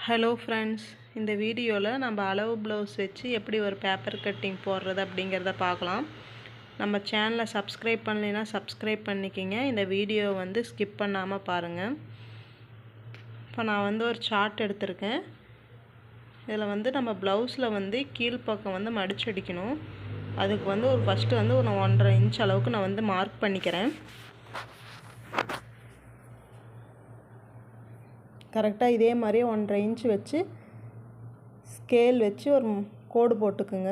Hello friends, இந்த வீடியோவில் நம்ம அளவு ப்ளவுஸ் வச்சு எப்படி ஒரு பேப்பர் கட்டிங் போடுறது அப்படிங்கிறத பார்க்கலாம். நம்ம சேனலை சப்ஸ்கிரைப் பண்ணலைன்னா சப்ஸ்கிரைப் பண்ணிக்கிங்க. இந்த வீடியோ வந்து ஸ்கிப் பண்ணாமல் பாருங்கள். இப்போ நான் வந்து ஒரு சார்ட் எடுத்திருக்கேன். இதில் வந்து நம்ம ப்ளவுஸில் வந்து கீழ்ப்பக்கம் வந்து மடிச்சடிக்கணும். அதுக்கு வந்து ஃபஸ்ட்டு வந்து ஒரு 1.5 இன்ச் அளவுக்கு நான் வந்து மார்க் பண்ணிக்கிறேன். கரெக்டாக இதே மாதிரி 1.5 இன்ச் வச்சு ஸ்கேல் வச்சு ஒரு கோடு போட்டுக்குங்க.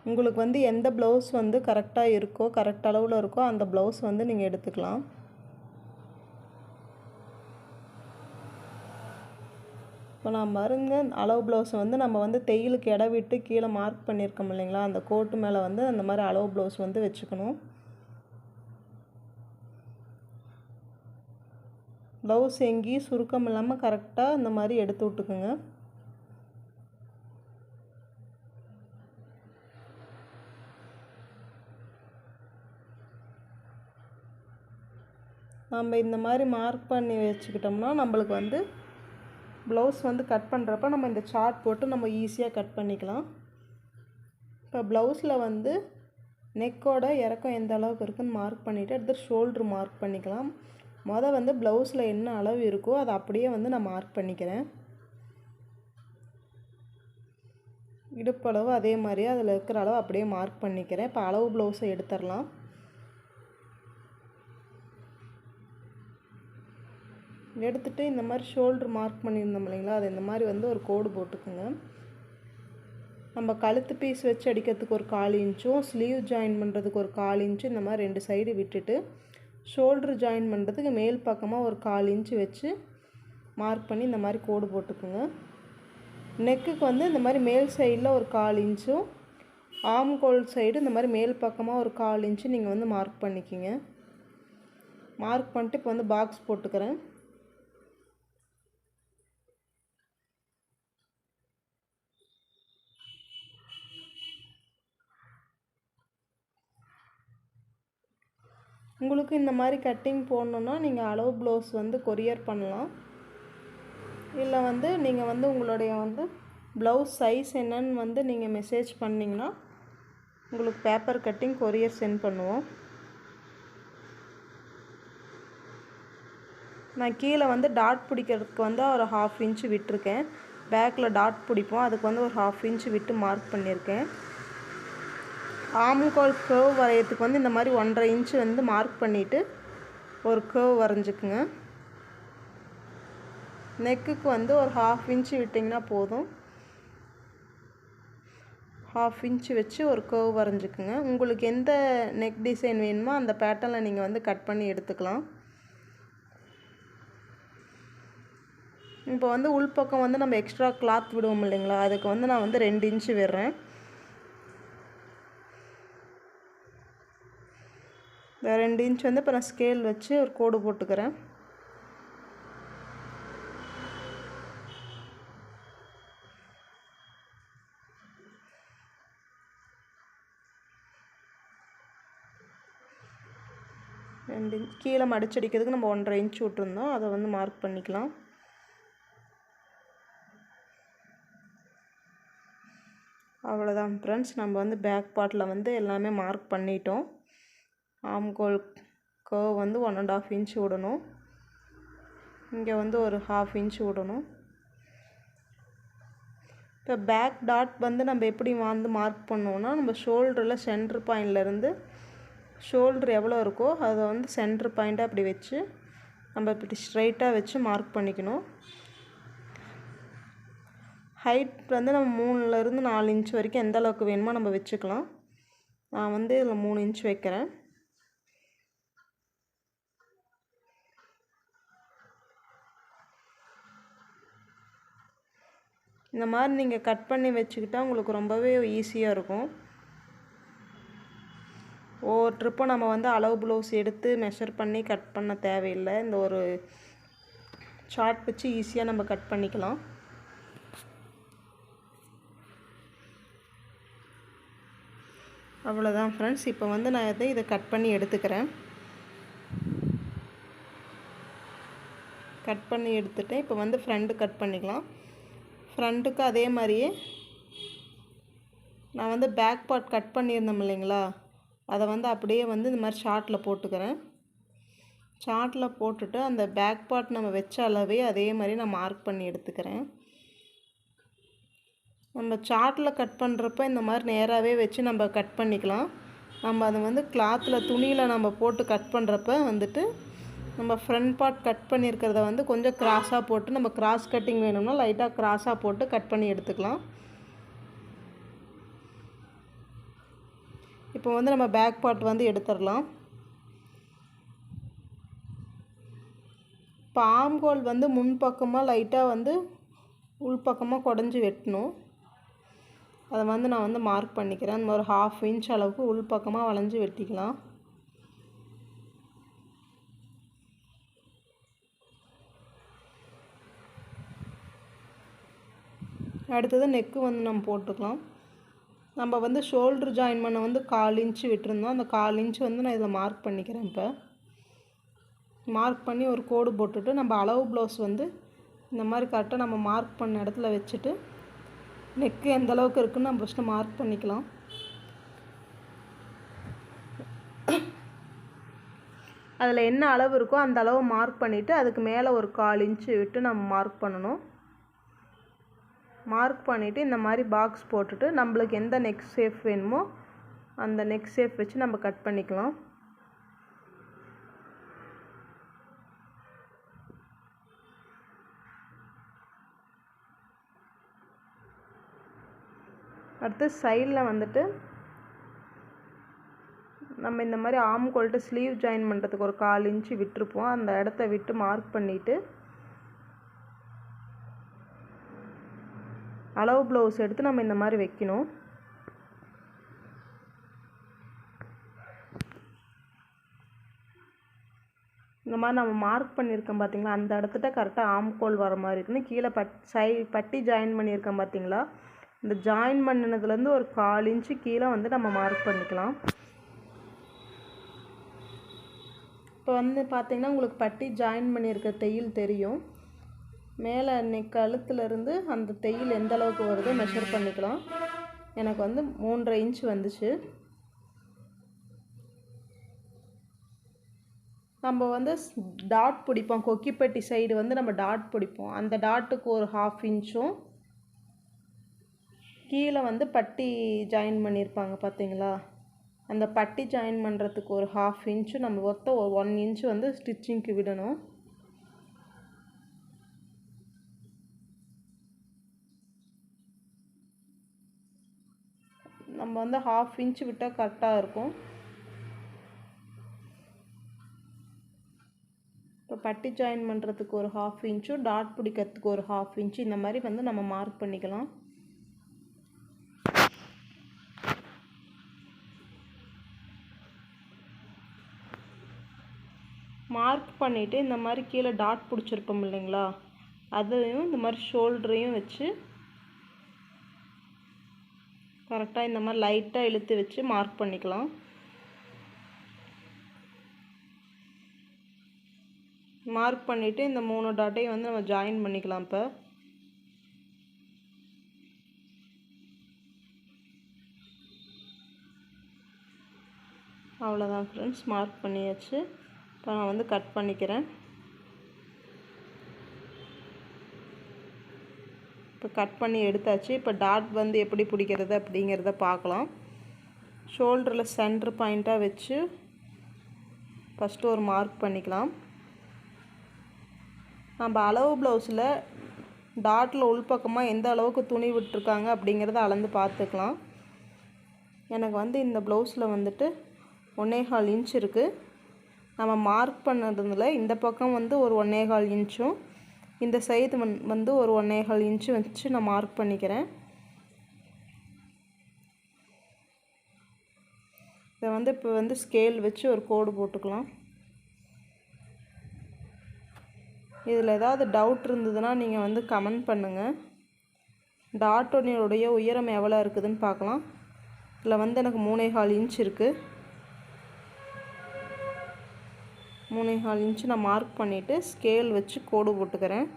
உங்களுக்கு வந்து எந்த ப்ளவுஸ் வந்து கரெக்டாக இருக்கோ, கரெக்ட் அளவில் இருக்கோ அந்த ப்ளவுஸ் வந்து நீங்கள் எடுத்துக்கலாம். இப்போ நான் பாருங்க, அளவு ப்ளவுஸ் வந்து நம்ம வந்து தையலுக்கு இடம் விட்டு கீழே மார்க் பண்ணியிருக்கோம் இல்லைங்களா, அந்த கோட்டு மேலே வந்து அந்த மாதிரி அளவு ப்ளவுஸ் வந்து வச்சுக்கணும். ப்ளவுஸ் எங்கேயும் சுருக்கம் இல்லாமல் கரெக்டாக இந்த மாதிரி எடுத்து விட்டுக்குங்க. நம்ம இந்த மாதிரி மார்க் பண்ணி வச்சுக்கிட்டோம்னா நம்மளுக்கு வந்து ப்ளவுஸ் வந்து கட் பண்ணுறப்ப நம்ம இந்த சார்ட் போட்டு நம்ம ஈஸியாக கட் பண்ணிக்கலாம். இப்போ ப்ளவுஸில் வந்து நெக்கோட இறக்கம் எந்த அளவுக்கு இருக்குதுன்னு மார்க் பண்ணிவிட்டு அடுத்து ஷோல்ட்ரு மார்க் பண்ணிக்கலாம். வந்து ப்ளவுஸில் என்ன அளவு இருக்கோ அதை அப்படியே வந்து நான் மார்க் பண்ணிக்கிறேன். இடுப்பளவு அதே மாதிரியே அதில் இருக்கிற அளவு அப்படியே மார்க் பண்ணிக்கிறேன். இப்போ அளவு ப்ளவுஸை எடுத்துடலாம். எடுத்துகிட்டு இந்த மாதிரி ஷோல்ட்ரு மார்க் பண்ணியிருந்தோம் இல்லைங்களா, அது இந்த மாதிரி வந்து ஒரு கோடு போட்டுக்குங்க. நம்ம கழுத்து பீஸ் வச்சு அடிக்கிறதுக்கு ஒரு 1/4 இன்ச்சும் ஸ்லீவ் ஜாயின் பண்ணுறதுக்கு ஒரு 1/4 இன்ச்சும் இந்த மாதிரி 2 சைடு விட்டுட்டு ஷோல்ட்ரு ஜாயின் பண்ணுறதுக்கு மேல் பக்கமாக ஒரு 1/4 இன்ச்சு வச்சு மார்க் பண்ணி இந்த மாதிரி கோடு போட்டுக்குங்க. நெக்குக்கு வந்து இந்த மாதிரி மேல் சைடில் ஒரு 1/4 இன்ச்சும் ஆம்கோல் சைடு இந்த மாதிரி மேல் பக்கமாக ஒரு 1/4 இன்ச்சு நீங்கள் வந்து மார்க் பண்ணிக்கிங்க. மார்க் பண்ணிட்டு இப்போ வந்து பாக்ஸ் போட்டுக்கிறேன். உங்களுக்கு இந்த மாதிரி கட்டிங் போடணுன்னா நீங்கள் அளவு ப்ளவுஸ் வந்து கொரியர் பண்ணலாம். இல்லை வந்து நீங்கள் வந்து உங்களுடைய வந்து ப்ளவுஸ் சைஸ் என்னன்னு வந்து நீங்கள் மெசேஜ் பண்ணிங்கன்னா உங்களுக்கு பேப்பர் கட்டிங் கொரியர் சென்ட் பண்ணுவோம். நான் கீழே வந்து டாட் பிடிக்கிறதுக்கு வந்து ஒரு 1/2 இன்ச்சு விட்டுருக்கேன். பேக்கில் டாட் பிடிப்போம், அதுக்கு வந்து ஒரு 1/2 இன்ச்சு விட்டு மார்க் பண்ணியிருக்கேன். ஆம்கோல் கர்வ் வரைகிறதுக்கு வந்து இந்த மாதிரி 1.5 இன்ச்சு வந்து மார்க் பண்ணிவிட்டு ஒரு கர்வ் வரைஞ்சிக்குங்க. நெக்குக்கு வந்து ஒரு 1/2 இன்ச்சு விட்டிங்கன்னா போதும். 1/2 இன்ச்சு வச்சு ஒரு கர்வ் வரைஞ்சிக்குங்க. உங்களுக்கு எந்த நெக் டிசைன் வேணுமோ அந்த பேட்டர்னில் நீங்கள் வந்து கட் பண்ணி எடுத்துக்கலாம். இப்போ வந்து உள்பக்கம் வந்து நம்ம எக்ஸ்ட்ரா கிளாத் விடுவோம் இல்லைங்களா, அதுக்கு வந்து நான் வந்து 2 இன்ச்சு விடுறேன். இந்த 2 இன்ச் வந்து இப்போ நான் ஸ்கேல் வச்சு ஒரு கோடு போட்டுக்கிறேன். கீழே மடிச்சடிக்கிறதுக்கு நம்ம 1.5 இன்ச் விட்டுருந்தோம், அதை வந்து மார்க் பண்ணிக்கலாம். அவ்வளோதான் ஃப்ரெண்ட்ஸ், நம்ம வந்து பேக் பார்ட்டில் வந்து எல்லாமே மார்க் பண்ணிட்டோம். ஆம்கோல் கர்வ் வந்து 1.5 இன்ச் விடணும். இங்கே வந்து ஒரு 1/2 இன்ச் விடணும். இப்போ பேக் டாட் வந்து நம்ம எப்படி வந்து மார்க் பண்ணுவோன்னா, நம்ம ஷோல்டரில் சென்ட்ரு பாயிண்ட்லேருந்து ஷோல்ட்ரு எவ்வளோ இருக்கோ அதை வந்து சென்ட்ரு பாயிண்ட்டாக அப்படி வச்சு நம்ம இப்படி ஸ்ட்ரைட்டாக வச்சு மார்க் பண்ணிக்கணும். ஹைட் வந்து நம்ம 3லேருந்து 4 இன்ச் வரைக்கும் எந்த அளவுக்கு வேணுமோ நம்ம வச்சுக்கலாம். நான் வந்து இதில் 3 இன்ச் வைக்கிறேன். இந்த மாதிரி நீங்கள் கட் பண்ணி வச்சுக்கிட்டால் உங்களுக்கு ரொம்பவே ஈஸியாக இருக்கும். ஒவ்வொரு ட்ரிப்பும் நம்ம வந்து அளவு ப்ளவுஸ் எடுத்து மெஷர் பண்ணி கட் பண்ண தேவையில்லை. இந்த ஒரு சார்ட் வச்சு ஈஸியாக நம்ம கட் பண்ணிக்கலாம். அவ்வளோதான் ஃப்ரெண்ட்ஸ், இப்போ வந்து நான் இதை கட் பண்ணி எடுத்துக்கிறேன். கட் பண்ணி எடுத்துகிட்டேன். இப்போ வந்து ஃப்ரண்ட்டு கட் பண்ணிக்கலாம். ஃப்ரண்ட்டுக்கு அதே மாதிரியே நான் வந்து பேக் பார்ட் கட் பண்ணியிருந்தோம் இல்லைங்களா, அதை வந்து அப்படியே வந்து இந்த மாதிரி ஷார்ட்டில் போட்டுக்கிறேன். ஷார்ட்டில் போட்டுட்டு அந்த பேக் பார்ட் நம்ம வச்ச அளவே அதே மாதிரி நான் மார்க் பண்ணி எடுத்துக்கிறேன். நம்ம சார்ட்டில் கட் பண்ணுறப்ப இந்த மாதிரி நேராகவே வச்சு நம்ம கட் பண்ணிக்கலாம். நம்ம அதை வந்து கிளாத்தில் துணியில் நம்ம போட்டு கட் பண்ணுறப்ப வந்துட்டு நம்ம ஃப்ரண்ட் பார்ட் கட் பண்ணியிருக்கிறத வந்து கொஞ்சம் கிராஸாக போட்டு, நம்ம கிராஸ் கட்டிங் வேணும்னா லைட்டாக கிராஸாக போட்டு கட் பண்ணி எடுத்துக்கலாம். இப்போ வந்து நம்ம பேக் பார்ட் வந்து எடுத்துடலாம். இப்போ ஆம்கோல் வந்து முன்பக்கமாக லைட்டாக வந்து உள்பக்கமாக குடஞ்சி வெட்டணும். அதை வந்து நான் வந்து மார்க் பண்ணிக்கிறேன். அந்த ஒரு 1/2 இன்ச் அளவுக்கு உள்பக்கமாக வளைஞ்சி வெட்டிக்கலாம். அடுத்தது நெக்கு வந்து நம்ம போட்டுக்கலாம். நம்ம வந்து ஷோல்ட்ரு ஜாயின் பண்ண வந்து 1/4 இன்ச்சு விட்டுருந்தோம். அந்த 1/4 இன்ச்சு வந்து நான் இதில் மார்க் பண்ணிக்கிறேன். இப்போ மார்க் பண்ணி ஒரு கோடு போட்டுட்டு நம்ம அளவு ப்ளவுஸ் வந்து இந்த மாதிரி கரெக்டாக நம்ம மார்க் பண்ண இடத்துல வச்சுட்டு நெக்கு எந்த அளவுக்கு இருக்குன்னு நம்ம ஃபஸ்ட்டு மார்க் பண்ணிக்கலாம். அதில் என்ன அளவு இருக்கோ அந்த அளவு மார்க் பண்ணிவிட்டு அதுக்கு மேலே ஒரு 1/4 இன்ச்சு விட்டு நம்ம மார்க் பண்ணணும். மார்க் பண்ணிவிட்டு இந்த மாதிரி பாக்ஸ் போட்டுட்டு நம்மளுக்கு எந்த நெக் ஷேப் வேணுமோ அந்த நெக் ஷேப் வச்சு நம்ம கட் பண்ணிக்கலாம். அடுத்து சைடில் வந்துட்டு நம்ம இந்த மாதிரி ஆம்கோல்ட்டு ஸ்லீவ் ஜாயின் பண்ணுறதுக்கு ஒரு 1/4 இன்ச்சு விட்டுருப்போம். அந்த இடத்த விட்டு மார்க் பண்ணிவிட்டு அளவு ப்ளவுஸ் எடுத்து நம்ம இந்த மாதிரி வைக்கணும். இந்த மாதிரி நம்ம மார்க் பண்ணியிருக்கோம் பார்த்தீங்களா, அந்த இடத்துட்ட கரெக்டாக ஆம்கோல் வர மாதிரி இருக்குன்னு கீழே பட்டி ஜாயின் பண்ணியிருக்கோம் பார்த்தீங்களா, இந்த ஜாயின் பண்ணினதுலேருந்து ஒரு 1/4 இன்ச்சு கீழே வந்து நம்ம மார்க் பண்ணிக்கலாம். இப்போ வந்து பார்த்திங்கன்னா உங்களுக்கு பட்டி ஜாயின் பண்ணியிருக்க தையல் தெரியும். மேலே கழுத்துலேருந்து அந்த தையல் எந்த அளவுக்கு வருதோ மெஷர் பண்ணிக்கலாம். எனக்கு வந்து 3.5 இன்ச் வந்துச்சு. நம்ம வந்து டாட் பிடிப்போம், கொக்கிப்பட்டி சைடு வந்து நம்ம டாட் பிடிப்போம். அந்த டாட்டுக்கு ஒரு 1/2 இன்ச்சும் கீழே வந்து பட்டி ஜாயின் பண்ணியிருப்பாங்க பார்த்தீங்களா, அந்த பட்டி ஜாயின் பண்ணுறதுக்கு ஒரு 1/2 இன்ச்சு நம்ம மொத்தம் ஒரு 1 இன்ச்சு வந்து ஸ்டிச்சிங்க்கு விடணும். நம்ம வந்து 1/2 இன்ச்சு விட்டால் கரெக்டாக இருக்கும். இப்போ பட்டி ஜாயின் பண்ணுறதுக்கு ஒரு 1/2 இன்ச்சும் டாட் பிடிக்கிறதுக்கு ஒரு 1/2 இன்ச்சு இந்த மாதிரி வந்து நம்ம மார்க் பண்ணிக்கலாம். மார்க் பண்ணிவிட்டு இந்த மாதிரி கீழே டாட் பிடிச்சிருப்போம் இல்லைங்களா, அதையும் இந்த மாதிரி ஷோல்டரையும் வச்சு கரெக்டாக இந்த மாதிரி லைட்டாக இழுத்து வச்சு மார்க் பண்ணிக்கலாம். மார்க் பண்ணிவிட்டு இந்த 3 டாட்டையும் வந்து நம்ம ஜாயின் பண்ணிக்கலாம். இப்போ அவ்வளோதான் ஃப்ரெண்ட்ஸ், மார்க் பண்ணியாச்சு. இப்போ நான் வந்து கட் பண்ணிக்கிறேன். இப்போ கட் பண்ணி எடுத்தாச்சு. இப்போ டாட் வந்து எப்படி பிடிக்கிறது அப்படிங்கிறத பார்க்கலாம். ஷோல்டரில் சென்டர் பாயிண்ட்டாக வச்சு ஃபஸ்ட்டு ஒரு மார்க் பண்ணிக்கலாம். நம்ம அளவு ப்ளவுஸில் டாட்டில் உள்பக்கமாக எந்த அளவுக்கு துணி விட்டுருக்காங்க அப்படிங்கிறத அளந்து பார்த்துக்கலாம். எனக்கு வந்து இந்த ப்ளவுஸில் வந்துட்டு 1.25 இன்ச் இருக்குது. நம்ம மார்க் பண்ணதுல இந்த பக்கம் வந்து ஒரு 1.25 இன்ச்சும் இந்த சைடு வந்து ஒரு 1.25 இன்ச்சு வச்சு நான் மார்க் பண்ணிக்கிறேன். இதை வந்து இப்போ வந்து ஸ்கேல் வச்சு ஒரு கோடு போட்டுக்கலாம். இதில் ஏதாவது டவுட் இருந்ததுன்னா நீங்கள் வந்து கமெண்ட் பண்ணுங்கள். டாட்டோடைய உயரம் எவ்வளோ இருக்குதுன்னு பார்க்கலாம். இதில் வந்து எனக்கு 3.25 இன்ச் இருக்குது. 3.25 இன்ச்சு நான் மார்க் பண்ணிவிட்டு ஸ்கேல் வச்சு கோடு போட்டுக்கிறேன்.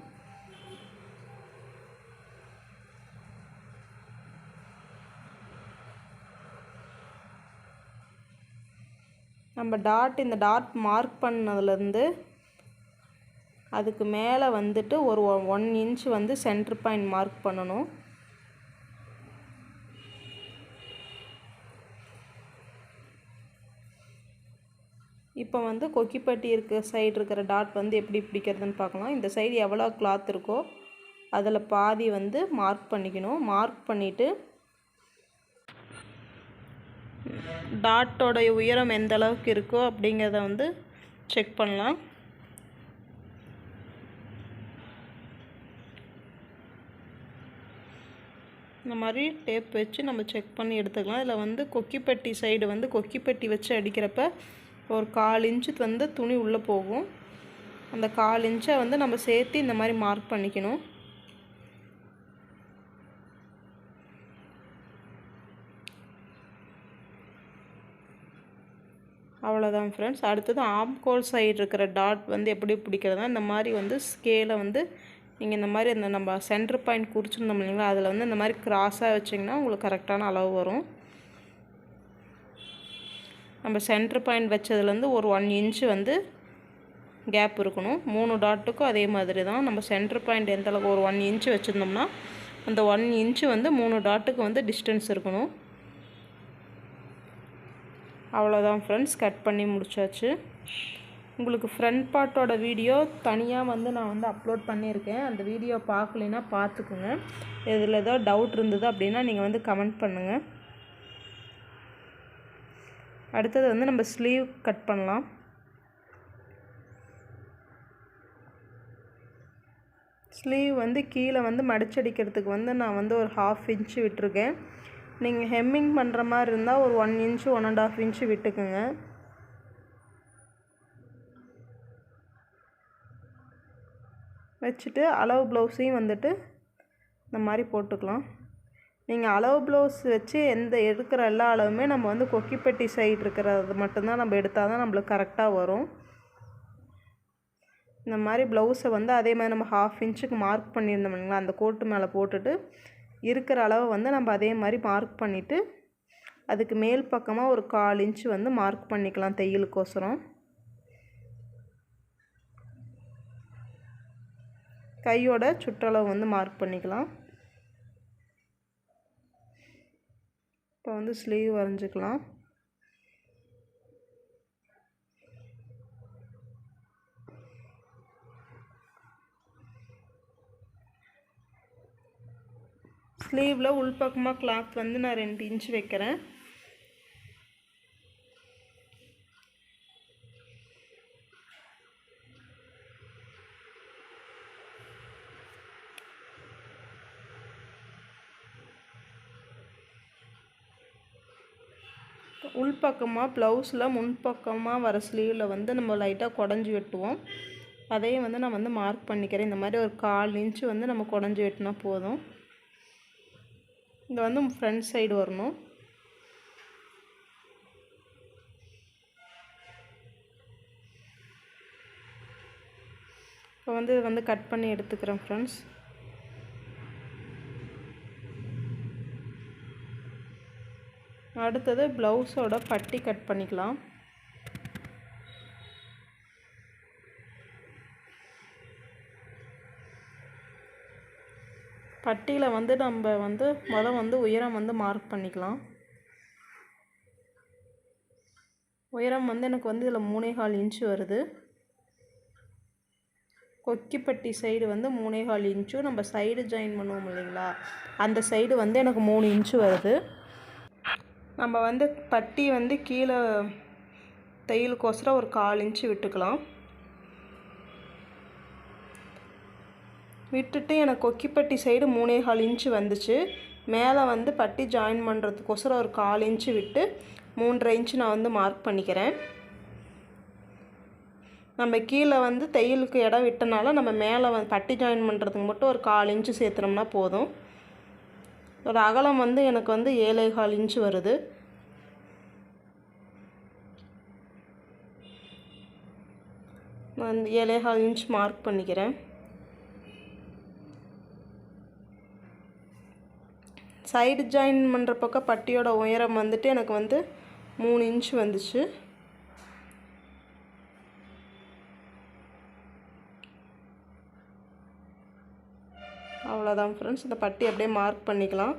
நம்ம இந்த டாட் மார்க் பண்ணதுலேருந்து அதுக்கு மேலே வந்துட்டு ஒரு 1 இன்ச் வந்து சென்டர் பாயிண்ட் மார்க் பண்ணணும். இப்போ வந்து கொக்கிப்பட்டி சைடு இருக்கிற டாட் வந்து எப்படி பிடிக்கிறதுன்னு பார்க்கலாம். இந்த சைடு எவ்வளோ கிளாத் இருக்கோ அதில் பாதி வந்து மார்க் பண்ணிக்கணும். மார்க் பண்ணிவிட்டு டாட்டோடைய உயரம் எந்த அளவுக்கு இருக்கோ அப்படிங்கிறத வந்து செக் பண்ணலாம். இந்த மாதிரி டேப் வச்சு நம்ம செக் பண்ணி எடுத்துக்கலாம். இதில் வந்து கொக்கிப்பட்டி சைடு வந்து கொக்கிப்பட்டி வச்சு அடிக்கிறப்ப ஒரு 1/4 இன்ச்சு வந்து துணி உள்ளே போகும். அந்த 1/4 இன்ச்சை வந்து நம்ம சேர்த்து இந்த மாதிரி மார்க் பண்ணிக்கணும். அவ்வளோதான் ஃப்ரெண்ட்ஸ். அடுத்தது ஆம்கோல் சைடு இருக்கிற டாட் வந்து எப்படி பிடிக்கிறதுனா இந்த மாதிரி வந்து ஸ்கேலை வந்து நீங்கள் இந்த மாதிரி அந்த நம்ம சென்டர் பாயிண்ட் குறிச்சிருந்தோம் இல்லைங்களா, அதில் வந்து இந்த மாதிரி கிராஸாக வச்சிங்கன்னா உங்களுக்கு கரெக்டான அளவு வரும். நம்ம சென்டர் பாயிண்ட் வச்சதுலேருந்து ஒரு 1 இன்ச்சு வந்து கேப் இருக்கணும். 3 டாட்டுக்கும் அதே மாதிரி தான். நம்ம சென்டர் பாயிண்ட் எந்த அளவுக்கு ஒரு 1 இன்ச்சு வச்சுருந்தோம்னா அந்த 1 இன்ச்சு வந்து 3 டாட்டுக்கு வந்து டிஸ்டன்ஸ் இருக்கணும். அவ்வளோதான் ஃப்ரெண்ட்ஸ், கட் பண்ணி முடிச்சாச்சு. உங்களுக்கு ஃப்ரண்ட் பார்ட்டோட வீடியோ தனியாக வந்து நான் வந்து அப்லோட் பண்ணியிருக்கேன். அந்த வீடியோ பார்க்கலைன்னா பார்த்துக்குங்க. இதில் ஏதோ டவுட் இருந்தது அப்படின்னா நீங்கள் வந்து கமெண்ட் பண்ணுங்கள். அடுத்தது வந்து நம்ம ஸ்லீவ் கட் பண்ணலாம். ஸ்லீவ் வந்து கீழே வந்து மடிச்சடிக்கிறதுக்கு வந்து நான் வந்து ஒரு 1/2 இன்ச்சு விட்டுருக்கேன். நீங்கள் ஹெம்மிங் பண்ணுற மாதிரி இருந்தால் ஒரு 1 இன்ச்சு 1.5 இன்ச்சு விட்டுக்குங்க. வச்சுட்டு அளவு ப்ளவுஸையும் வந்துட்டு இந்த மாதிரி போட்டுக்கலாம். நீங்கள் அளவு ப்ளவுஸ் வச்சு எடுக்கிற எல்லா அளவுமே நம்ம வந்து கொக்கிப்பட்டி சைடு இருக்கிறது மட்டும்தான் நம்ம எடுத்தால் தான் நம்மளுக்கு கரெக்டாக வரும். இந்த மாதிரி ப்ளவுஸை வந்து அதே மாதிரி நம்ம 1/2 இன்ச்சுக்கு மார்க் பண்ணியிருந்தோம் இல்லைங்களா, அந்த கோட்டு மேலே போட்டுட்டு இருக்கிற அளவை வந்து நம்ம அதே மாதிரி மார்க் பண்ணிவிட்டு அதுக்கு மேல் பக்கமாக ஒரு 1/4 இன்ச்சு வந்து மார்க் பண்ணிக்கலாம் தையலுக்கோசரம். கையோட சுற்றளவு வந்து மார்க் பண்ணிக்கலாம். இப்போ வந்து ஸ்லீவ் வரைஞ்சிக்கலாம். ஸ்லீவில் உள்பக்கமாக கிளாத் வந்து நான் 2 இன்ச் வைக்கிறேன். உள்பக்கமாக ப்ளவுஸில் முன்பக்கமாக வர ஸ்லீவில் வந்து நம்ம லைட்டாக குடஞ்சி வெட்டுவோம். அதையும் வந்து நான் வந்து மார்க் பண்ணிக்கிறேன். இந்த மாதிரி ஒரு 1/4 இன்ச்சு வந்து நம்ம குடஞ்சி வெட்டினா போதும். இங்கே வந்து ஃப்ரண்ட் சைடு வரணும். இப்போ வந்து இதை வந்து கட் பண்ணி எடுத்துக்கிறேன் ஃப்ரெண்ட்ஸ். அடுத்தது ப்ளவுஸோட பட்டி கட் பண்ணிக்கலாம். பட்டியில் வந்து நம்ம வந்து வந்து உயரம் வந்து மார்க் பண்ணிக்கலாம். உயரம் வந்து எனக்கு வந்து இதில் 3.25 இன்ச்சு வருது. கொக்கிப்பட்டி சைடு வந்து 3.25 இன்ச்சும் நம்ம சைடு ஜாயின் பண்ணுவோம் இல்லைங்களா, அந்த சைடு வந்து எனக்கு 3 இன்ச்சு வருது. நம்ம வந்து பட்டி வந்து கீழே தையலுக்கோசரம் ஒரு 1/4 இன்ச்சு விட்டுக்கலாம். விட்டுட்டு எனக்கு கொக்கிப்பட்டி சைடு 3.25 இன்ச்சு வந்துச்சு. மேலே வந்து பட்டி ஜாயின் பண்ணுறதுக்கோசரம் ஒரு 1/4 இன்ச்சு விட்டு 3.5 இன்ச்சு நான் வந்து மார்க் பண்ணிக்கிறேன். நம்ம கீழே வந்து தையலுக்கு இடம் விட்டனால நம்ம மேலே பட்டி ஜாயின் பண்ணுறதுக்கு மட்டும் ஒரு 1/4 இன்ச்சு சேர்த்துனோம்னா போதும். ஒரு அகலம் வந்து எனக்கு வந்து 7.25 இன்ச்சு வருது. நான் 7.25 இன்ச் மார்க் பண்ணிக்கிறேன். சைடு ஜாயின் பண்ணுற பக்கம் பட்டியோட உயரம் வந்துட்டு எனக்கு வந்து 3 இன்ச் வந்துச்சு. அவ்வளோதான் ஃப்ரெண்ட்ஸ். இந்த பட்டி அப்படியே மார்க் பண்ணிக்கலாம்.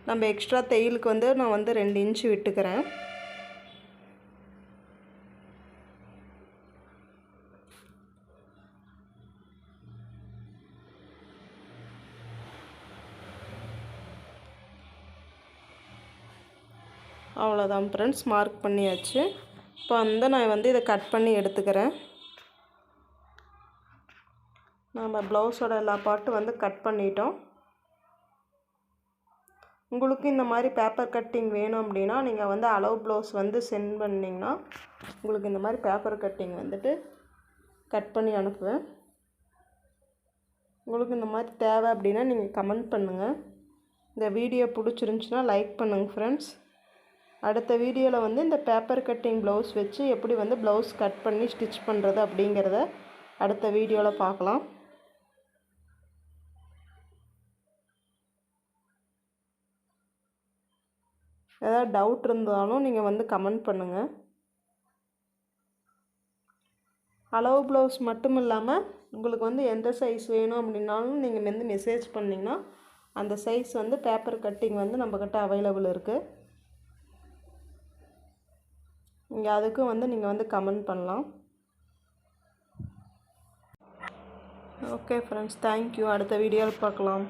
நம்ம எக்ஸ்ட்ரா தையலுக்கு வந்து நான் வந்து 2 இன்ச் விட்டுக்கிறேன். அவ்வளோதான் ஃப்ரெண்ட்ஸ், மார்க் பண்ணியாச்சு. இப்போ வந்து நான் வந்து இதை கட் பண்ணி எடுத்துக்கிறேன். நம்ம ப்ளவுஸோட எல்லா பார்ட்டும் வந்து கட் பண்ணிட்டோம். உங்களுக்கு இந்த மாதிரி பேப்பர் கட்டிங் வேணும் அப்படின்னா நீங்கள் வந்து அளவு ப்ளவுஸ் வந்து சென்ட் பண்ணிங்கன்னா உங்களுக்கு இந்த மாதிரி பேப்பர் கட்டிங் வந்துட்டு கட் பண்ணி அனுப்புவேன். உங்களுக்கு இந்த மாதிரி தேவை அப்படின்னா நீங்கள் கமெண்ட் பண்ணுங்கள். இந்த வீடியோ பிடிச்சிருந்துச்சின்னா லைக் பண்ணுங்கள் ஃப்ரெண்ட்ஸ். அடுத்த வீடியோவில் வந்து இந்த பேப்பர் கட்டிங் ப்ளவுஸ் வச்சு எப்படி வந்து ப்ளவுஸ் கட் பண்ணி ஸ்டிச் பண்ணுறது அப்படிங்கிறத அடுத்த வீடியோவில் பார்க்கலாம். ஏதாவது டவுட் இருந்தாலும் நீங்கள் வந்து கமெண்ட் பண்ணுங்கள். அளவு ப்ளவுஸ் மட்டும் இல்லாமல் உங்களுக்கு வந்து எந்த சைஸ் வேணும் அப்படின்னாலும் நீங்கள் வந்து மெசேஜ் பண்ணிங்கன்னா அந்த சைஸ் வந்து பேப்பர் கட்டிங் வந்து நம்மக்கிட்ட அவைலபிள் இருக்குது. நீங்கள் அதுக்கும் வந்து நீங்கள் வந்து கமெண்ட் பண்ணலாம். Okay friends, thank you. அடுத்த வீடியோவில் பார்க்கலாம்.